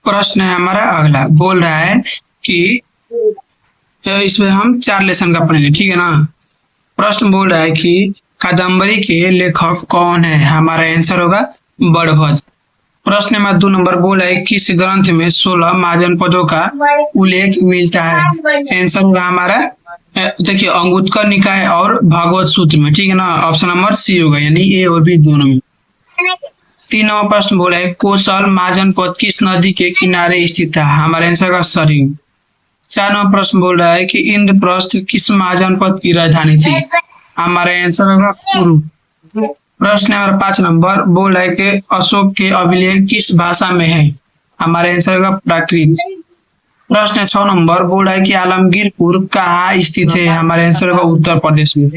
प्रश्न है हमारा अगला, बोल रहा है कि इसमें हम 4 लेसन का पढ़ेंगे, ठीक है ना। प्रश्न बोल रहा है कि कादम्बरी के लेखक कौन है, हमारा आंसर होगा बड़भज। प्रश्न नंबर 2 नंबर बोल रहा है किस ग्रंथ में 16 महाजनपदों का उल्लेख मिलता है, आंसर होगा हमारा देखिए अंगुत्तर निकाय और भागवत सूत्र में, ठीक है ना। ऑप्शन नंबर सी होगा, यानी ए और बी दोनों में। 3 नंबर प्रश्न बोला है कोसल महाजनपद किस नदी के किनारे स्थित है, हमारे आंसर का सरयू। 4 नंबर प्रश्न बोल रहा है कि इंद्रप्रस्थ किस महाजनपद की राजधानी थी, हमारे आंसर होगा कुरु। प्रश्न नंबर 5 नंबर बोल रहा है कि अशोक के अभिलेख किस भाषा में है, हमारे आंसर होगा प्राकृत। प्रश्न 6 नंबर बोल रहा है कि आलमगीरपुर कहाँ स्थित है, हमारे आंसर होगा उत्तर प्रदेश में।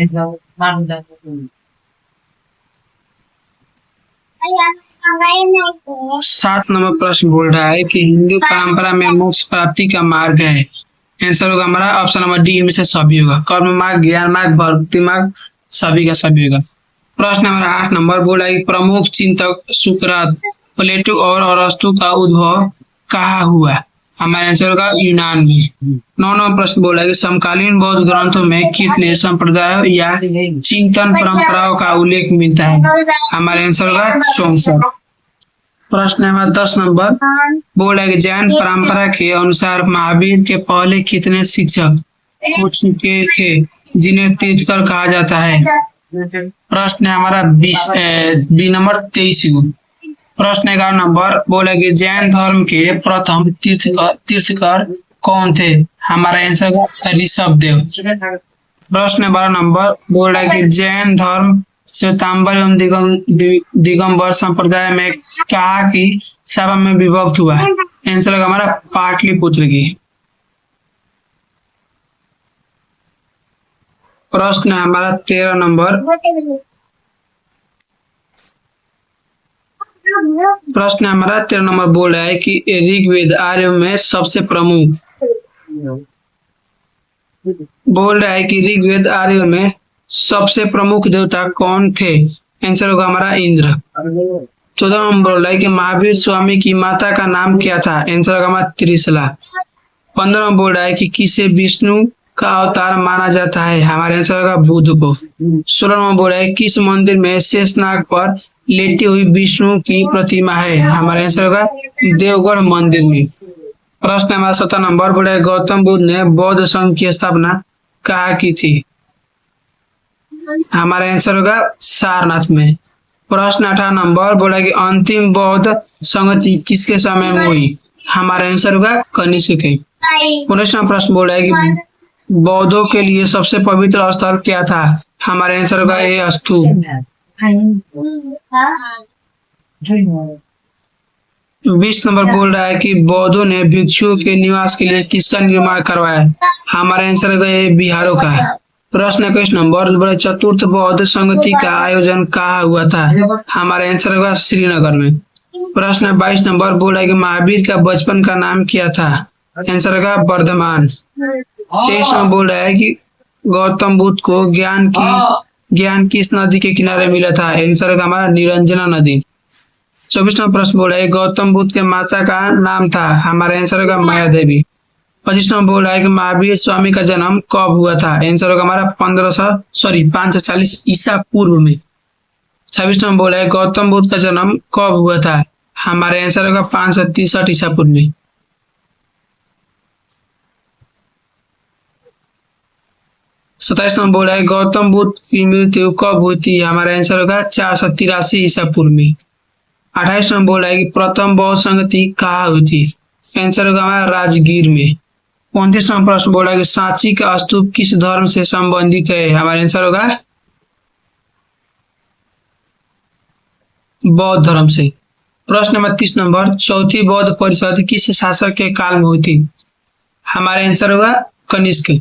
7 नंबर प्रश्न बोल रहा है कि हिंदू परंपरा में मोक्ष प्राप्ति का मार्ग है, आंसर होगा हमारा ऑप्शन नंबर डी में से सभी होगा, कर्म मार्ग, ज्ञान मार्ग, भक्ति मार्ग, सभी का सभी होगा। प्रश्न नंबर 8 नंबर बोला कि प्रमुख चिंतक सुकरात, प्लेटो और अरस्तु का उद्भव कहाँ हुआ, हमारा आंसर होगा यूनान में। 9 नंबर प्रश्न बोला कि समकालीन बौद्ध ग्रंथों में कितने संप्रदायों या चिंतन परंपराओं का उल्लेख मिलता है, हमारा आंसर होगा 64। प्रश्न नंबर 10 नंबर बोला कि जैन परंपरा के अनुसार महावीर के पहले कितने शिक्षक हो चुके थे जिन्हें तीर्थंकर कहा जाता है, प्रश्न है हमारा बी नंबर 23 को। प्रश्न 11 नंबर बोला कि जैन धर्म के प्रथम तीर्थंकर कौन थे, हमारा आंसर है ऋषभ देव। प्रश्न 12 नंबर बोल रहा है कि जैन धर्म श्वेतांबर एवं दिगंबर संप्रदाय में कहा की सभा में विभक्त हुआ, आंसर है हमारा पाटलिपुत्र की। प्रश्न हमारा 13 नंबर, प्रश्न हमारा 13 नंबर बोल रहा है कि ऋग्वेद आर्य में सबसे प्रमुख, बोल रहा है कि ऋग्वेद आर्य में सबसे प्रमुख देवता कौन थे, आंसर होगा हमारा इंद्र। 14 नंबर बोल रहा है कि महावीर स्वामी की माता का नाम क्या था, आंसर होगा हमारा त्रिशला। 15 नंबर बोल रहा है कि किसे विष्णु का अवतार माना जाता है, हमारे आंसर होगा बुध को। 16 नंबर बोल रहा है किस मंदिर में शेषनाग पर लेटी हुई विष्णु की प्रतिमा है, हमारे आंसर होगा देवगढ़ मंदिर में। प्रश्न हमारा 17 नंबर बोल रहा है गौतम बुद्ध ने बौद्ध संघ की स्थापना कहाँ की थी, हमारा आंसर होगा सारनाथ में। प्रश्न 18 नंबर बोला कि अंतिम बौद्ध संगति किसके समय में हुई, हमारा आंसर होगा कनिष्क के। 19वां प्रश्न बोला है कि बौद्धों के लिए सबसे पवित्र स्थल क्या था, हमारा आंसर होगा ए स्तूप। 20 नंबर बोल रहा है कि बौद्धों ने भिक्षुओं के निवास के लिए किसका निर्माण करवाया, हमारा आंसर होगा ए बिहारों का। प्रश्न 21 नंबर बोला चतुर्थ बौद्ध संगति का आयोजन कहाँ हुआ था, हमारा आंसर होगा श्रीनगर में। प्रश्न 22 नंबर बोला कि महावीर का बचपन का नाम क्या था, आंसर होगा वर्धमान। 23 नंबर बोल रहा है कि गौतम बुद्ध को ज्ञान किस नदी के किनारे मिला था, आंसर होगा हमारा निरंजना नदी। 24 नंबर प्रश्न बोल रहा है गौतम बुद्ध के माता का नाम था, हमारा आंसर होगा माया देवी। 25 नंबर बोल रहा है कि महावीर स्वामी का जन्म कब हुआ था, आंसर होगा हमारा 540 ईसा पूर्व में। 26 नंबर बोल रहा है गौतम बुद्ध का जन्म कब हुआ था, हमारे आंसर होगा 563 ईसा पूर्व में। 27 नंबर बोल रहा है गौतम बुद्ध की मृत्यु कब हुई थी, हमारा आंसर होगा 483 ईसा पूर्व में। 28 नंबर बोल रहा है कि प्रथम बौद्ध संगति कहाँ हुई थी, आंसर होगा हमारा राजगीर में। 29 नंबर प्रश्न बोल रहा है कि सांची का स्तूप किस धर्म से संबंधित है, हमारा आंसर होगा बौद्ध धर्म से। प्रश्न नंबर 30 नंबर चौथी बौद्ध परिषद किस शासक के काल में हुई थी, हमारा आंसर होगा कनिष्क।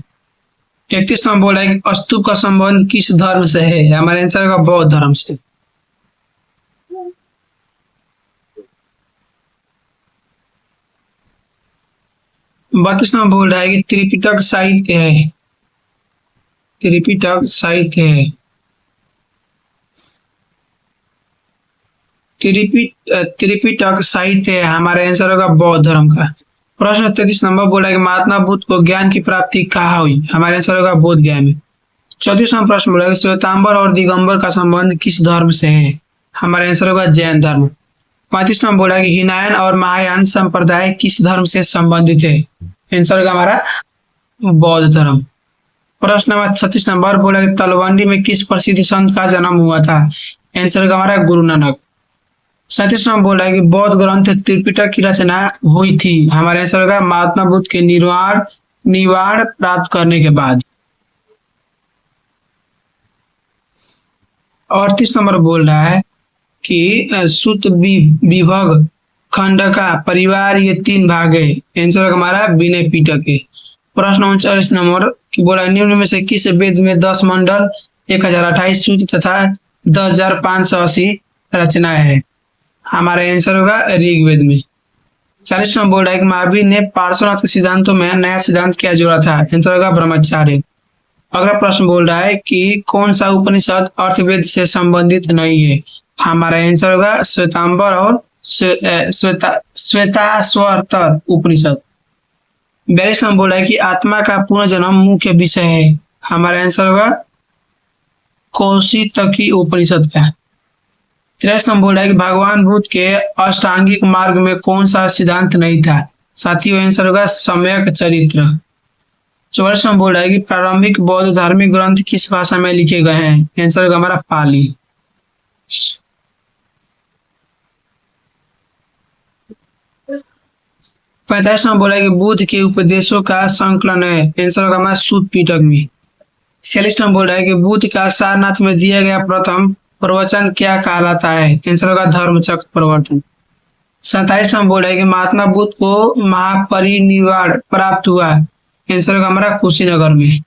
31 नंबर बोल रहा है कि स्तूप का संबंध किस धर्म से है? हमारे आंसर होगा बौद्ध धर्म से। बत्तीस नंबर बोल रहा है कि त्रिपिटक साहित्य है। त्रिपिटक साहित्य है। त्रिपिटक साहित्य है। हमारा आंसर होगा बौद्ध धर्म का। प्रश्न 33 नंबर बोला कि महात्मा बुद्ध को ज्ञान की प्राप्ति कहाँ हुई? हमारे आंसर होगा बोध गया में। 34 नंबर प्रश्न बोला कि श्वेतांबर और दिगंबर का संबंध किस धर्म से है? हमारा आंसर होगा जैन धर्म। 35 नंबर बोला कि हिनायन और महायान संप्रदाय किस धर्म से संबंधित है? आंसर होगा हमारा बौद्ध धर्म। प्रश्न नंबर 36 नंबर बोला कि तलवंडी में किस प्रसिद्ध संत का जन्म हुआ था? आंसर होगा हमारा गुरु नानक। 37 नंबर बोला है कि बौद्ध ग्रंथ त्रिपिटक की रचना हुई थी। हमारे आंसर होगा महात्मा बुद्ध के निवाण प्राप्त करने के बाद। 38 नंबर बोल रहा है कि सुत विभग खंड का परिवार ये 3 भाग है। आंसर होगा हमारा विनय पिटक है। प्रश्न 39 नंबर की बोला निम्न में से किस वेद में 10 मंडल 1028 सूत्र तथा 10,580 रचनाएं है? हमारा आंसर होगा ऋग्वेद में। 40 नंबर बोल रहा है कि महावीर ने पार्श्वनाथ के सिद्धांतों में नया सिद्धांत क्या जोड़ा था? आंसर होगा ब्रह्मचार्य। अगला प्रश्न बोल रहा है कि कौन सा उपनिषद अर्थवेद से संबंधित नहीं है? हमारा आंसर होगा श्वेतांबर और श्वेताश्वतर उपनिषद। 42 नंबर बोल रहा है कि आत्मा का पुनर्जन्म मुख्य विषय है। हमारा आंसर होगा कौशितकी उपनिषद का। 43 नंबर बोल रहा है कि भगवान बुद्ध के अष्टांगिक मार्ग में कौन सा सिद्धांत नहीं था? साथियों आंसर होगा सम्यक चरित्र। 44 नंबर बोल रहा है कि प्रारंभिक बौद्ध धार्मिक ग्रंथ किस भाषा में लिखे गए हैं? आंसर होगा हमारा पाली। 45 नंबर बोला है कि बुद्ध के उपदेशों का संकलन है। आंसर होगा हमारा सूत पिटक में। 46 नंबर बोल रहा है कि बुद्ध का सारनाथ में दिया गया प्रथम प्रवचन क्या कहलाता है? आंसर होगा धर्मचक्र प्रवर्तन। 27 नंबर बोल रहा है कि महात्मा बुद्ध को महापरिनिर्वाण प्राप्त हुआ। आंसर होगा हमारा कुशीनगर में।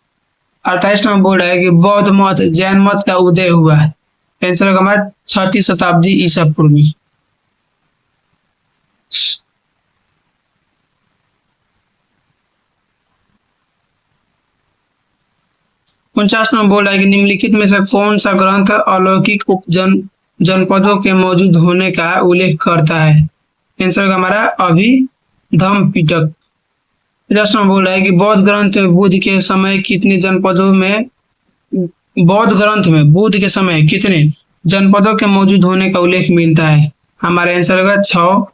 28 नंबर बोल रहा है कि बौद्ध मत जैन मत का उदय हुआ। आंसर होगा हमारा 6ठी शताब्दी ईसा पूर्व में। 49 नंबर बोल रहा है कि निम्नलिखित में से कौन सा ग्रंथ अलौकिक जनपदों के मौजूद होने का उल्लेख करता है? आंसर होगा हमारा अभिधम पिटक। 50 नंबर बोल रहा है कि बौद्ध ग्रंथ में बुद्ध के समय कितने जनपदों में जनपदों के मौजूद होने का उल्लेख मिलता है? हमारे आंसर होगा 6।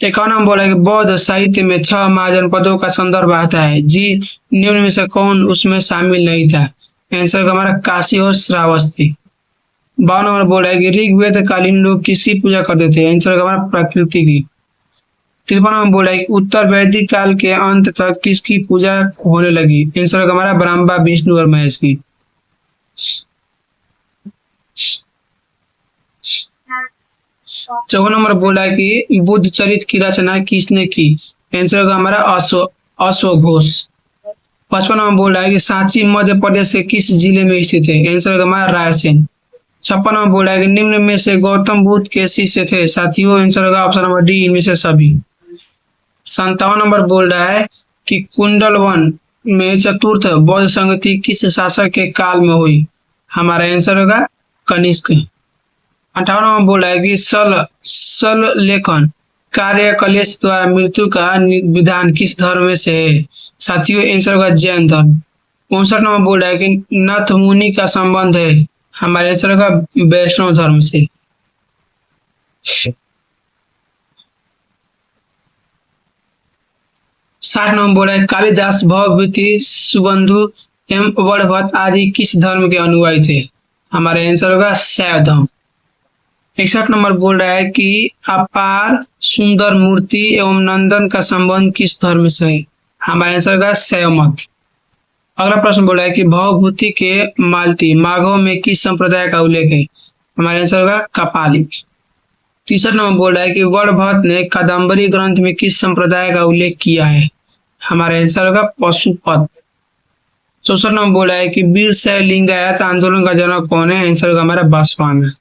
51 नंबर बोला कि बौद्ध साहित्य में 6 महाजनपदों का संदर्भ आता है। जी निम्न में से कौन उसमें शामिल नहीं था? आंसर हमारा काशी और श्रावस्ती। 52 नंबर बोला है कि ऋग्वेद कालीन लोग किसकी पूजा करते थे? आंसर हमारा प्रकृति की। 53 नंबर बोला है कि उत्तर वैदिक काल के अंत तक किसकी पूजा होने लगी? आंसर हमारा ब्रह्मा विष्णु और महेश की। 54 नंबर बोला है कि बुद्ध चरित्र की रचना किसने की? आंसर होगा हमारा अश्वघोष। 55 नंबर बोला है कि सांची मध्य प्रदेश के किस जिले में स्थित है? आंसर होगा हमारा रायसेन। 56 नंबर बोला है कि निम्न में से गौतम बुद्ध के शिष्य थे। साथियों आंसर होगा ऑप्शन नंबर डी, इनमें से सभी। 57 नंबर बोल रहा है कि कुंडलवन में चतुर्थ बौद्ध संगति किस शासक के काल में हुई? हमारा आंसर होगा कनिष्क। 58 नंबर बोला है कि सल लेखन कार्य कलेश द्वारा मृत्यु का विधान किस धर्म में से है? साथियों आंसर होगा जैन धर्म। 59 नंबर बोल रहा है कि नथ मुनि का संबंध है। हमारे आंसर होगा वैष्णव धर्म से। 60 नंबर बोला है कालिदास भवभूति सुबंधु एवं वर्णभट्ट आदि किस धर्म के अनुयायी थे? हमारे आंसर होगा शैव धर्म। 61 नंबर बोल रहा है कि अपार सुंदर मूर्ति एवं नंदन का संबंध किस धर्म से है? हमारा आंसर होगा शैव मत। अगला प्रश्न बोल रहा है कि भवभूति के मालती माघों में किस संप्रदाय का उल्लेख है? हमारा आंसर होगा कपालिक। 63 नंबर बोल रहा है कि वर्णभट्ट ने कादम्बरी ग्रंथ में किस संप्रदाय का उल्लेख किया है? हमारा आंसर होगा पशुपत। 64 नंबर बोला है कि वीर शैव लिंगायत आंदोलन का जनक कौन है? आंसर होगा हमारा पासवान है।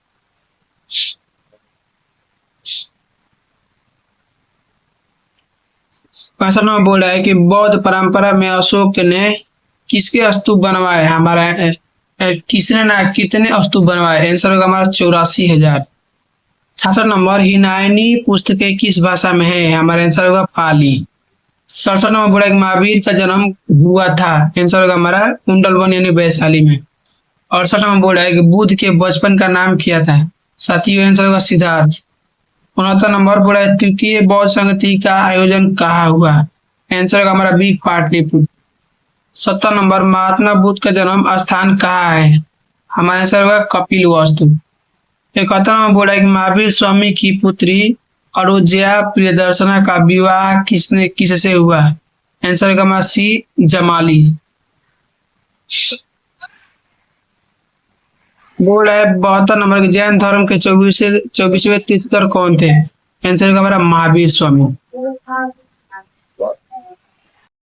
65 नंबर बोला है कि बौद्ध परंपरा में अशोक ने किसके स्तूप बनवाए? हमारा किसने ना कितने स्तूप बनवाए? आंसर होगा हमारा 84,000। 66 नंबर हिनायनी पुस्तकें किस भाषा में है? हमारा आंसर होगा पाली। 67 नंबर बोला कि महावीर का जन्म हुआ था? आंसर होगा हमारा कुंडलवन यानी वैशाली में। 68 नंबर बोला है कि बुद्ध के बचपन का नाम क्या था? साथियों आंसर होगा सिद्धार्थ। 69 नंबर बोला है तृतीय बौद्ध संगति का आयोजन कहाँ हुआ? आंसर होगा हमारा बी पाटलिपुत्र। 70 नंबर महात्मा बुद्ध का जन्म स्थान कहाँ है? हमारा आंसर होगा कपिल वस्तु। 71 नंबर बोला है कि महावीर स्वामी की पुत्री अरोज्या प्रियदर्शना का विवाह किससे हुआ? आंसर होगा हमारा सी जमाली। बोल रहा है 72 नंबर के जैन धर्म के 24वें तीर्थंकर कौन थे? आंसर होगा हमारा महावीर स्वामी।